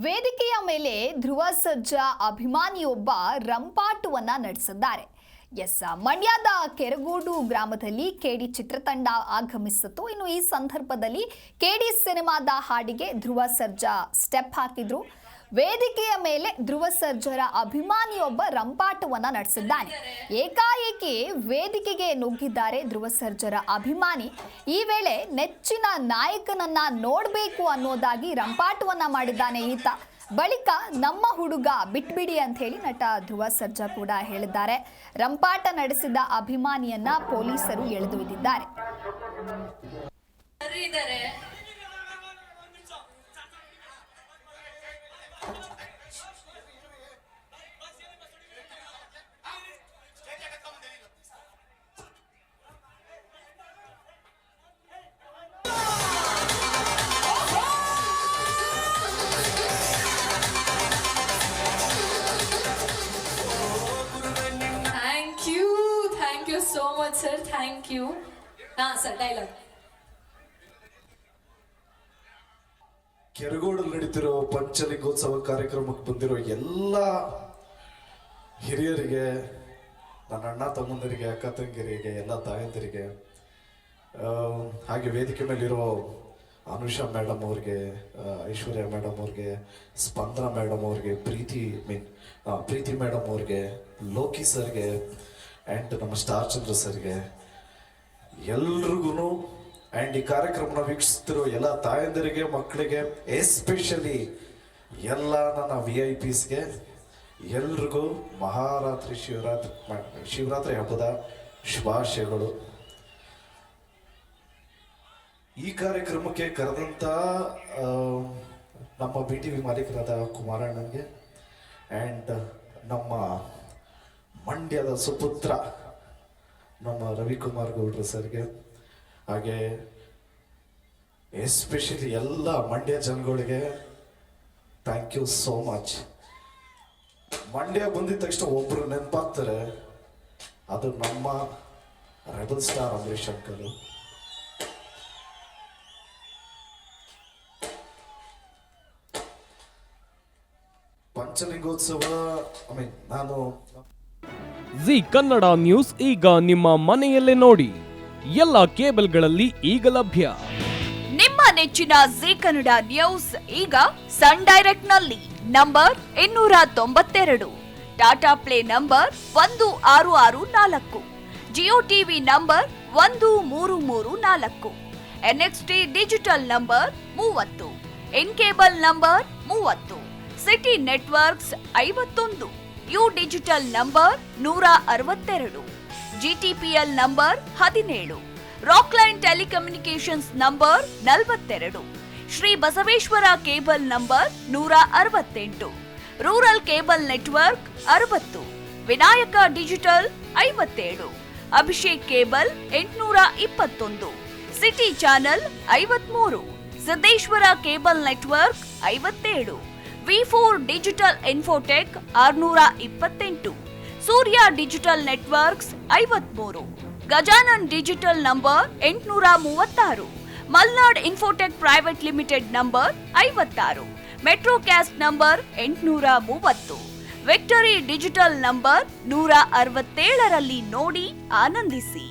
ವೇದಿಕೆಯ ಮೇಲೆ ಧ್ರುವ ಸರ್ಜಾ ಅಭಿಮಾನಿಯೊಬ್ಬ ರಂಪಾಟವನ್ನ ನಡೆಸಿದ್ದಾರೆ. ಮಂಡ್ಯದ ಕೆರಗೋಡು ಗ್ರಾಮದಲ್ಲಿ ಕೆಡಿ ಚಿತ್ರತಂಡ ಆಗಮಿಸಿತು. ಇನ್ನು ಈ ಸಂದರ್ಭದಲ್ಲಿ ಕೆಡಿ ಸಿನಿಮಾದ ಹಾಡಿಗೆ ಧ್ರುವ ಸರ್ಜಾ ಸ್ಟೆಪ್ ಹಾಕಿದ್ರು. ವೇದಿಕೆಯ ಮೇಲೆ ಧ್ರುವ ಸರ್ಜಾರ ಅಭಿಮಾನಿಯೊಬ್ಬ ರಂಪಾಟವನ್ನ ನಡೆಸಿದ್ದಾನೆ. ಏಕಾಏಕಿ ವೇದಿಕೆಗೆ ನುಗ್ಗಿದ್ದಾರೆ ಧ್ರುವ ಸರ್ಜಾರ ಅಭಿಮಾನಿ. ಈ ವೇಳೆ ನೆಚ್ಚಿನ ನಾಯಕನನ್ನ ನೋಡಬೇಕು ಅನ್ನೋದಾಗಿ ರಂಪಾಟವನ್ನ ಮಾಡಿದ್ದಾನೆ ಈತ. ಬಳಿಕ ನಮ್ಮ ಹುಡುಗ ಬಿಟ್ಬಿಡಿ ಅಂತ ಹೇಳಿ ನಟ ಧ್ರುವ ಸರ್ಜಾ ಕೂಡ ಹೇಳಿದ್ದಾರೆ. ರಂಪಾಟ ನಡೆಸಿದ ಅಭಿಮಾನಿಯನ್ನ ಪೊಲೀಸರು ಎಳೆದೊಯ್ದಿದ್ದಾರೆ. Thank you so much, sir. Thank you. Sir, dialogue. ಕೆರಗೋಡಲ್ಲಿ ನಡೀತಿರೋ ಪಂಚಲಿಂಗೋತ್ಸವ ಕಾರ್ಯಕ್ರಮಕ್ಕೆ ಬಂದಿರೋ ಎಲ್ಲ ಹಿರಿಯರಿಗೆ, ನನ್ನ ಅಣ್ಣ ತಮ್ಮಂದರಿಗೆ, ಅಕ್ಕ ತಂಗಿಯರಿಗೆ, ಎಲ್ಲ ತಾಯಂದಿರಿಗೆ, ಹಾಗೆ ವೇದಿಕೆ ಮೇಲಿರೋ ಅನುಷಾ ಮೇಡಮ್ ಅವ್ರಿಗೆ, ಐಶ್ವರ್ಯ ಮೇಡಮ್ ಅವ್ರಿಗೆ, ಸ್ಪಂದನ ಮೇಡಮ್ ಅವ್ರಿಗೆ, ಪ್ರೀತಿ ಮೇಡಮ್ ಅವ್ರಿಗೆ, ಲೋಕಿ ಸರ್ಗೆ ಆ್ಯಂಡ್ ನಮ್ಮ ಸ್ಟಾರ್ ಚಂದ್ರ ಸರ್ಗೆ, ಎಲ್ರಿಗೂ ಆ್ಯಂಡ್ ಈ ಕಾರ್ಯಕ್ರಮನ ವೀಕ್ಷಿಸ್ತಿರೋ ಎಲ್ಲ ತಾಯಂದಿರಿಗೆ, ಮಕ್ಕಳಿಗೆ, ಎಸ್ಪೆಷಲಿ ಎಲ್ಲ ನನ್ನ VIPsಗೆ ಎಲ್ರಿಗೂ ಶಿವರಾತ್ರಿ ಹಬ್ಬದ ಶುಭಾಶಯಗಳು. ಈ ಕಾರ್ಯಕ್ರಮಕ್ಕೆ ಕರೆದಂಥ ನಮ್ಮ BTV ಮಾಲೀಕರಾದ ಕುಮಾರಣ್ಣನಿಗೆ ಆ್ಯಂಡ್ ನಮ್ಮ ಮಂಡ್ಯದ ಸುಪುತ್ರ ನಮ್ಮ ರವಿಕುಮಾರ್ ಗೌಡ್ರು ಸರ್ಗೆ, ಹಾಗೆ ಎಸ್ಪೆಷಲಿ ಎಲ್ಲ ಮಂಡ್ಯ ಜನಗಳಿಗೆ thank you so much. Mandya ಬಂದಿದ ತಕ್ಷಣ ಒಬ್ರು ನೆನಪಾಗ್ತಾರೆ, ಅದು ನಮ್ಮ rebel star Ambareesh uncle. Panchalingotsava ನಾನು ಜಿ ಕನ್ನಡ ನ್ಯೂಸ್ ಈಗ ನಿಮ್ಮ ಮನೆಯಲ್ಲೇ ನೋಡಿ. ಎಲ್ಲ ಕೇಬಲ್ಗಳಲ್ಲಿ ಈಗ ಲಭ್ಯ. ನಿಮ್ಮ ನೆಚ್ಚಿನ ಜಿ ಕನ್ನಡ ನ್ಯೂಸ್ ಈಗ ಸನ್ ಡೈರೆಕ್ಟ್ ನಲ್ಲಿ number 292, Tata play number 1664, Jio TV number 1334, NXT digital number 30, in cable number 30, city networks 51, U digital number 162, GTPL number 17, Rockline telecommunications number 42, Shri Basaveshwara cable number 168, rural cable network 60, Vinayaka digital 57, Abhishek cable 821, city channel 53, Siddeshwara cable network 57, V4 digital Infotech 628, Surya digital networks 53, Gajanan digital number 836, Malnad infotech private limited number 56, Metrocast number 830, victory digital number 167ರಲ್ಲಿ ನೋಡಿ ಆನಂದಿಸಿ.